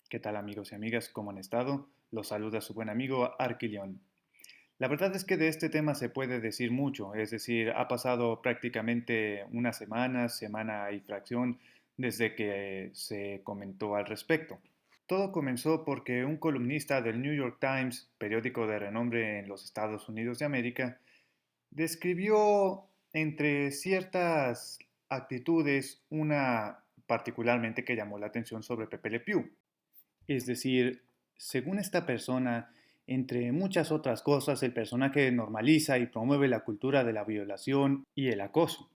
¿Qué tal amigos y amigas? ¿Cómo han estado? Los saluda su buen amigo Arquilión. La verdad es que de este tema se puede decir mucho, es decir, ha pasado prácticamente una semana, semana y fracción desde que se comentó al respecto. Todo comenzó porque un columnista del New York Times, periódico de renombre en los Estados Unidos de América, describió entre ciertas actitudes una particularmente que llamó la atención sobre Pepe Le Pew. Es decir, según esta persona, entre muchas otras cosas, el personaje normaliza y promueve la cultura de la violación y el acoso.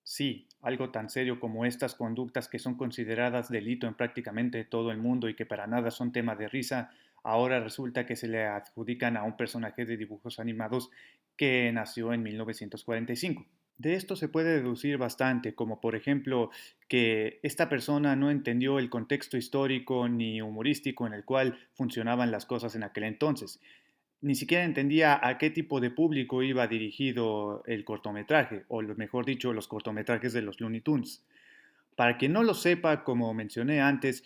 Sí, algo tan serio como estas conductas que son consideradas delito en prácticamente todo el mundo y que para nada son tema de risa, ahora resulta que se le adjudican a un personaje de dibujos animados que nació en 1945. De esto se puede deducir bastante, como por ejemplo que esta persona no entendió el contexto histórico ni humorístico en el cual funcionaban las cosas en aquel entonces. Ni siquiera entendía a qué tipo de público iba dirigido el cortometraje, o mejor dicho, los cortometrajes de los Looney Tunes. Para quien no lo sepa, como mencioné antes,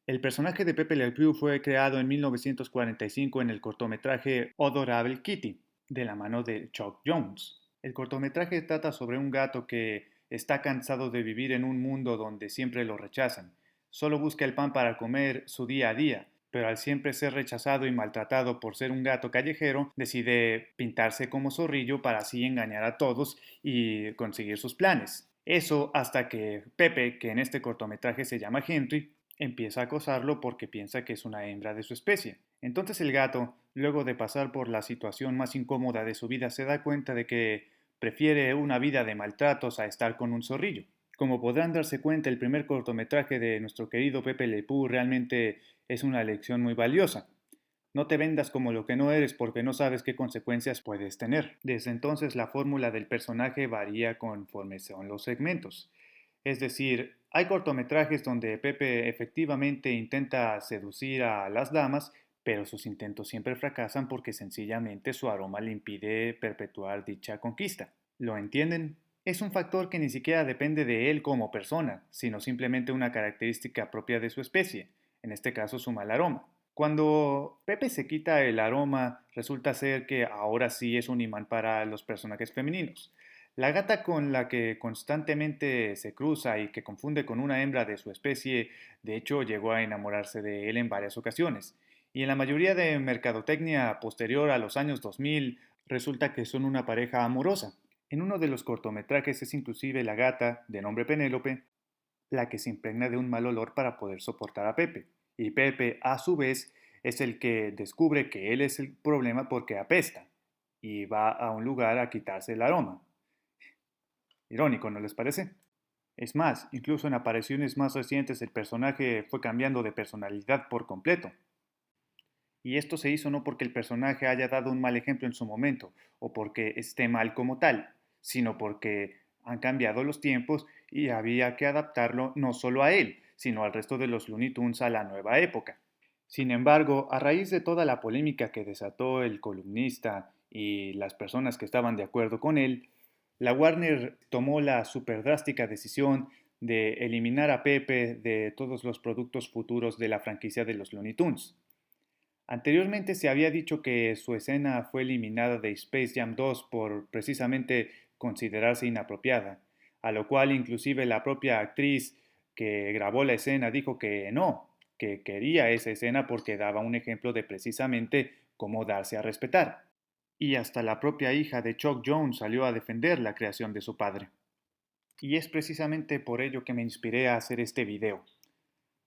el personaje de Pepe Le Pew fue creado en 1945 en el cortometraje Adorable Kitty, de la mano de Chuck Jones. El cortometraje trata sobre un gato que está cansado de vivir en un mundo donde siempre lo rechazan. Solo busca el pan para comer su día a día, pero al siempre ser rechazado y maltratado por ser un gato callejero, decide pintarse como zorrillo para así engañar a todos y conseguir sus planes. Eso hasta que Pepe, que en este cortometraje se llama Henry, empieza a acosarlo porque piensa que es una hembra de su especie. Entonces el gato, luego de pasar por la situación más incómoda de su vida, se da cuenta de que prefiere una vida de maltratos a estar con un zorrillo. Como podrán darse cuenta, el primer cortometraje de nuestro querido Pepe Le Pew realmente es una lección muy valiosa. No te vendas como lo que no eres porque no sabes qué consecuencias puedes tener. Desde entonces la fórmula del personaje varía conforme son los segmentos. Es decir, hay cortometrajes donde Pepe efectivamente intenta seducir a las damas, pero sus intentos siempre fracasan porque sencillamente su aroma le impide perpetuar dicha conquista. ¿Lo entienden? Es un factor que ni siquiera depende de él como persona, sino simplemente una característica propia de su especie, en este caso su mal aroma. Cuando Pepe se quita el aroma, resulta ser que ahora sí es un imán para los personajes femeninos. La gata con la que constantemente se cruza y que confunde con una hembra de su especie, de hecho llegó a enamorarse de él en varias ocasiones. Y en la mayoría de mercadotecnia posterior a los años 2000, resulta que son una pareja amorosa. En uno de los cortometrajes es inclusive la gata, de nombre Penélope, la que se impregna de un mal olor para poder soportar a Pepe. Y Pepe, a su vez, es el que descubre que él es el problema porque apesta y va a un lugar a quitarse el aroma. Irónico, ¿no les parece? Es más, incluso en apariciones más recientes el personaje fue cambiando de personalidad por completo. Y esto se hizo no porque el personaje haya dado un mal ejemplo en su momento o porque esté mal como tal, sino porque han cambiado los tiempos y había que adaptarlo no solo a él, sino al resto de los Looney Tunes a la nueva época. Sin embargo, a raíz de toda la polémica que desató el columnista y las personas que estaban de acuerdo con él, la Warner tomó la superdrástica decisión de eliminar a Pepe de todos los productos futuros de la franquicia de los Looney Tunes. Anteriormente se había dicho que su escena fue eliminada de Space Jam 2 por precisamente considerarse inapropiada, a lo cual inclusive la propia actriz que grabó la escena dijo que no, que quería esa escena porque daba un ejemplo de precisamente cómo darse a respetar. Y hasta la propia hija de Chuck Jones salió a defender la creación de su padre. Y es precisamente por ello que me inspiré a hacer este video.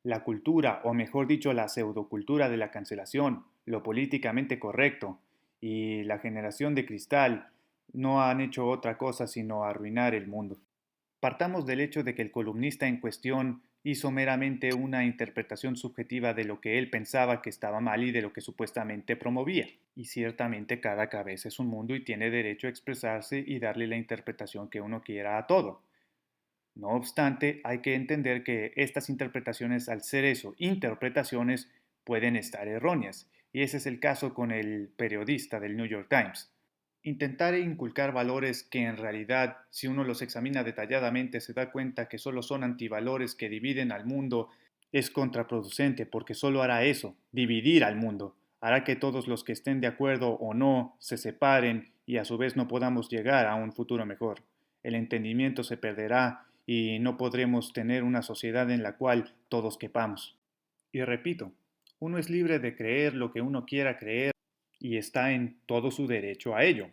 La cultura, o mejor dicho, la pseudocultura de la cancelación, lo políticamente correcto y la generación de cristal no han hecho otra cosa sino arruinar el mundo. Partamos del hecho de que el columnista en cuestión hizo meramente una interpretación subjetiva de lo que él pensaba que estaba mal y de lo que supuestamente promovía. Y ciertamente cada cabeza es un mundo y tiene derecho a expresarse y darle la interpretación que uno quiera a todo. No obstante, hay que entender que estas interpretaciones, al ser eso, interpretaciones, pueden estar erróneas, y ese es el caso con el periodista del New York Times. Intentar inculcar valores que en realidad, si uno los examina detalladamente, se da cuenta que solo son antivalores que dividen al mundo es contraproducente porque solo hará eso, dividir al mundo. Hará que todos los que estén de acuerdo o no se separen y a su vez no podamos llegar a un futuro mejor. El entendimiento se perderá y no podremos tener una sociedad en la cual todos quepamos. Y repito, uno es libre de creer lo que uno quiera creer y está en todo su derecho a ello.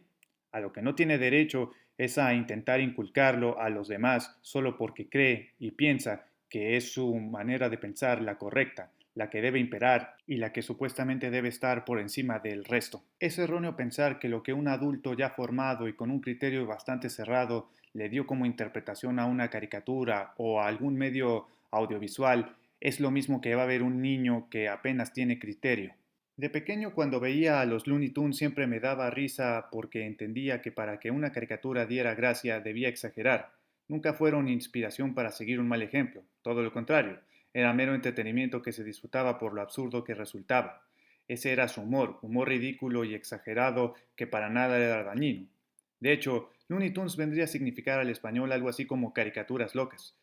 A lo que no tiene derecho es a intentar inculcarlo a los demás solo porque cree y piensa que es su manera de pensar la correcta, la que debe imperar y la que supuestamente debe estar por encima del resto. Es erróneo pensar que lo que un adulto ya formado y con un criterio bastante cerrado le dio como interpretación a una caricatura o a algún medio audiovisual es lo mismo que va a ver un niño que apenas tiene criterio. De pequeño, cuando veía a los Looney Tunes siempre me daba risa porque entendía que para que una caricatura diera gracia debía exagerar. Nunca fueron inspiración para seguir un mal ejemplo, todo lo contrario, era mero entretenimiento que se disfrutaba por lo absurdo que resultaba. Ese era su humor, humor ridículo y exagerado que para nada era dañino. De hecho, Looney Tunes vendría a significar al español algo así como caricaturas locas.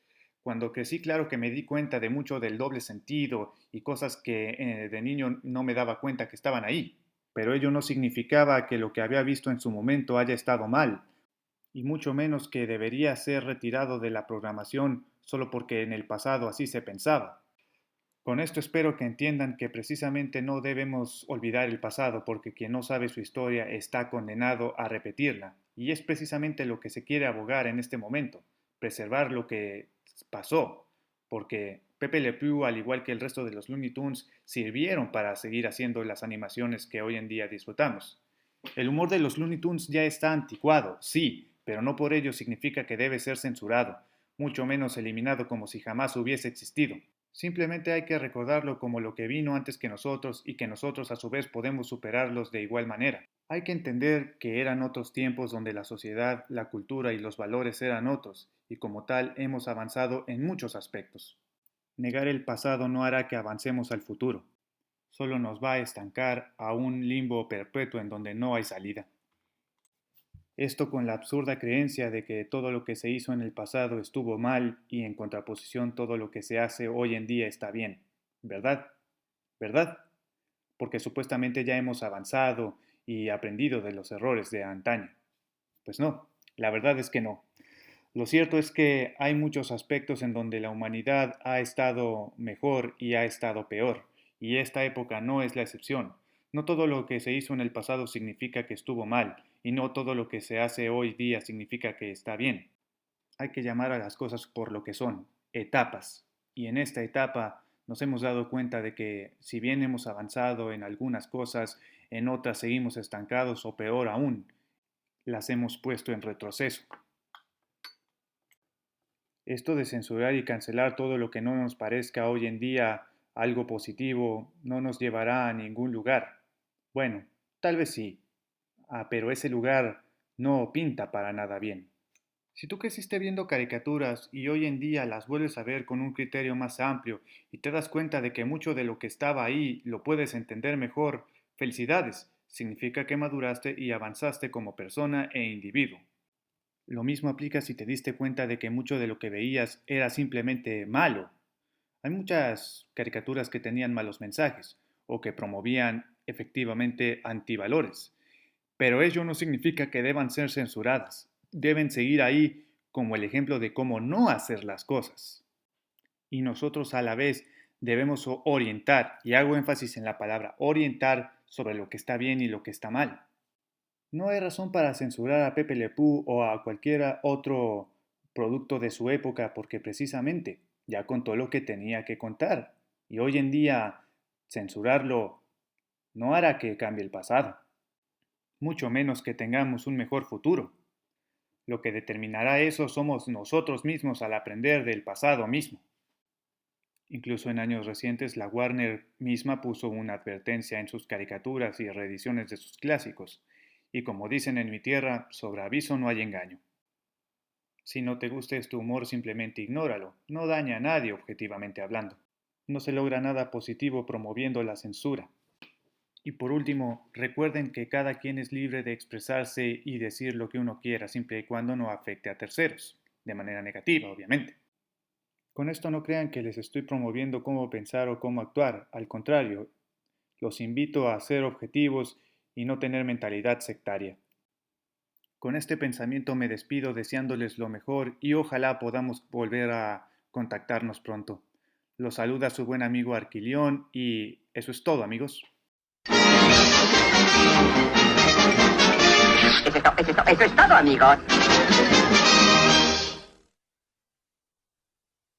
Cuando crecí, claro que me di cuenta de mucho del doble sentido y cosas que de niño no me daba cuenta que estaban ahí. Pero ello no significaba que lo que había visto en su momento haya estado mal, y mucho menos que debería ser retirado de la programación solo porque en el pasado así se pensaba. Con esto espero que entiendan que precisamente no debemos olvidar el pasado porque quien no sabe su historia está condenado a repetirla. Y es precisamente lo que se quiere abogar en este momento, preservar lo que pasó, porque Pepe Le Pew, al igual que el resto de los Looney Tunes, sirvieron para seguir haciendo las animaciones que hoy en día disfrutamos. El humor de los Looney Tunes ya está anticuado, sí, pero no por ello significa que debe ser censurado, mucho menos eliminado como si jamás hubiese existido. Simplemente hay que recordarlo como lo que vino antes que nosotros y que nosotros a su vez podemos superarlos de igual manera. Hay que entender que eran otros tiempos donde la sociedad, la cultura y los valores eran otros, y como tal hemos avanzado en muchos aspectos. Negar el pasado no hará que avancemos al futuro, solo nos va a estancar a un limbo perpetuo en donde no hay salida. Esto con la absurda creencia de que todo lo que se hizo en el pasado estuvo mal y en contraposición todo lo que se hace hoy en día está bien. ¿Verdad? ¿Verdad? Porque supuestamente ya hemos avanzado y aprendido de los errores de antaño. Pues no, la verdad es que no. Lo cierto es que hay muchos aspectos en donde la humanidad ha estado mejor y ha estado peor, y esta época no es la excepción. No todo lo que se hizo en el pasado significa que estuvo mal, y no todo lo que se hace hoy día significa que está bien. Hay que llamar a las cosas por lo que son, etapas. Y en esta etapa nos hemos dado cuenta de que si bien hemos avanzado en algunas cosas, en otras seguimos estancados o peor aún, las hemos puesto en retroceso. Esto de censurar y cancelar todo lo que no nos parezca hoy en día algo positivo no nos llevará a ningún lugar. Bueno, tal vez sí, pero ese lugar no pinta para nada bien. Si tú creciste viendo caricaturas y hoy en día las vuelves a ver con un criterio más amplio y te das cuenta de que mucho de lo que estaba ahí lo puedes entender mejor, felicidades, significa que maduraste y avanzaste como persona e individuo. Lo mismo aplica si te diste cuenta de que mucho de lo que veías era simplemente malo. Hay muchas caricaturas que tenían malos mensajes o que promovían efectivamente antivalores, pero ello no significa que deban ser censuradas. Deben seguir ahí como el ejemplo de cómo no hacer las cosas. Y nosotros a la vez debemos orientar, y hago énfasis en la palabra orientar sobre lo que está bien y lo que está mal. No hay razón para censurar a Pepe Le Pew o a cualquier otro producto de su época porque precisamente ya contó lo que tenía que contar. Y hoy en día censurarlo no hará que cambie el pasado, mucho menos que tengamos un mejor futuro. Lo que determinará eso somos nosotros mismos al aprender del pasado mismo. Incluso en años recientes la Warner misma puso una advertencia en sus caricaturas y reediciones de sus clásicos, y como dicen en mi tierra, sobre aviso no hay engaño. Si no te gusta este humor simplemente ignóralo, no daña a nadie objetivamente hablando. No se logra nada positivo promoviendo la censura. Y por último, recuerden que cada quien es libre de expresarse y decir lo que uno quiera siempre y cuando no afecte a terceros, de manera negativa, obviamente. Con esto no crean que les estoy promoviendo cómo pensar o cómo actuar, al contrario, los invito a ser objetivos y no tener mentalidad sectaria. Con este pensamiento me despido deseándoles lo mejor y ojalá podamos volver a contactarnos pronto. Los saluda su buen amigo Arquilión y eso es todo, amigos. Eso es todo, amigos.